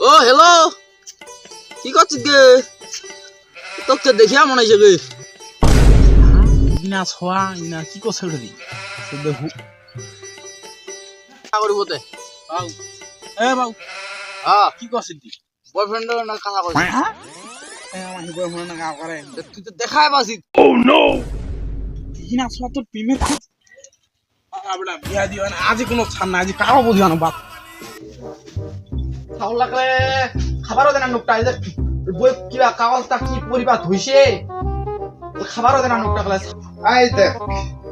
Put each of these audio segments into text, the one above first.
ও hello, কি করছিস গে? তোকে দেখিয়া মনে হয়েছে গে। ইনা ছোয়া ইনা কি করছে ওটা দি দেখু করিব তে বাউ এ বাউ হ্যাঁ কি করছিস দি বয়ফ্রেন্ড না কথা কইছিস? হ্যাঁ আমার হিবর মনে না গাও করে তুই তো দেখাই পাছিস। ইনা ছোয়া তোর প্রেমের খোঁজ আমরা বিয়া দিও না আজি কোনো ছাড় না আজি কারো বুঝিও না বাপ চাউল লাগলে খাবারও দেনা নোকটা এই যে বই কিবা কাগজটা কি পরিবার হইছে খাবারও দেনা নোকটা গলে আই দেখ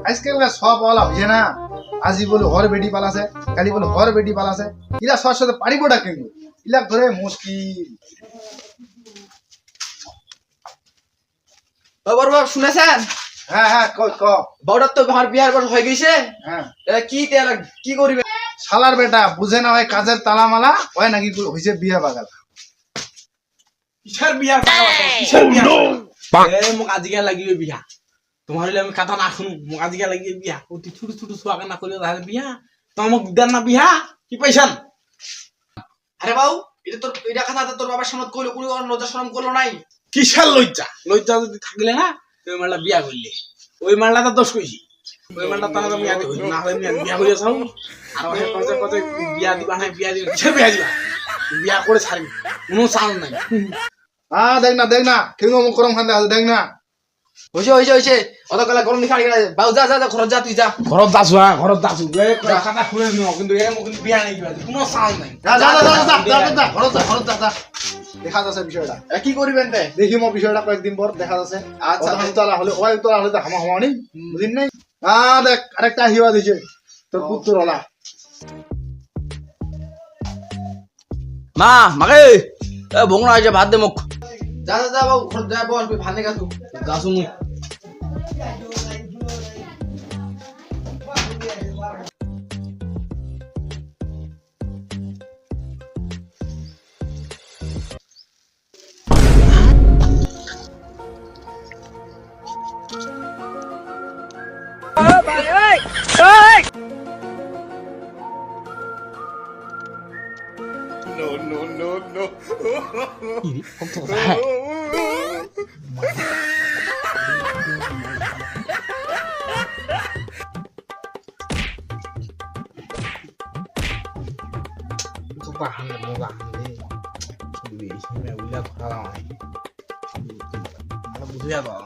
আজকাল সব ওলা বুঝে না আজি বলে হর বেটি পালাছে কালি বলে হর বেটি পালাছে ইলা সবার সাথে পারিবটা কিন্তু ইলা ধরে মুশকিল। ও বড় বাপ শুনেছেন? হ্যাঁ হ্যাঁ ক ক বড়র তো ঘর বিয়ার বড় হয়ে গেছে। হ্যাঁ কি তেল কি করিবে? শালার বেটা বুঝে না হয় কাজের তালামালা হয় নাকি হইছে বিয়া বাগাল। কিসের বিয়া কিসের বিয়া এ মোক আজিকে লাগিবে বিয়া তোমার হইলে আমি কথা না শুনু মোক আজিকে লাগিবে বিয়া অতি ছোট ছোট ছোয়া না কইলে তাহলে বিয়া তোমার মোক দেন না বিয়া কি পাইছান আরে বাবু এটা তোর এটা কথা তোর বাবার সামনে কইলো কোনো লজ্জা শরম করলো নাই? কিসের লজ্জা লজ্জা যদি থাকলে না তুই মালটা বিয়া করলে ওই মালটা তো দোষ কইছি ওই মালটা তাহলে আমি আগে হইল না হলে আমি বিয়া করিয়া চাও আর ওহে কইছে কইছে বিয়া দিবা না বিয়া দিবা কিসের বিয়া দিবা বিয়া করে ছাড়বি কোনো চাল নাই দেখ না কেউ মুখ করম খান দেখ না হইছে অত কলা গরম লিখা বাবু যা যা যা ঘর যা তুই যা ঘরত যাছো হ্যাঁ ঘরত যাছো কথা শুনে নিও কিন্তু এ মোক কিন্তু বিয়া নাই দিবা কোনো চাল নাই যা যা যা যা যা যা ঘরত যা যা দেখা যাচ্ছে বিষয়টা কি করিবেন তে দেখি মই বিষয়টা কয়েকদিন পর দেখা যাচ্ছে। আচ্ছা তোলা হলে ওই তোলা হলে হামা হামা নেই বুঝিন নাই। দেখ আরেকটা হিওয়া দিছে তোর পুত্র ওলা মা মাকে এ ভোংনা হইছে ভাত দে মোক যা যা যা বাবু ঘর যা বল ভাত নে গাছু গাছু মুই itu bahan murah nih beli ini udah kalah ada butuh ya bang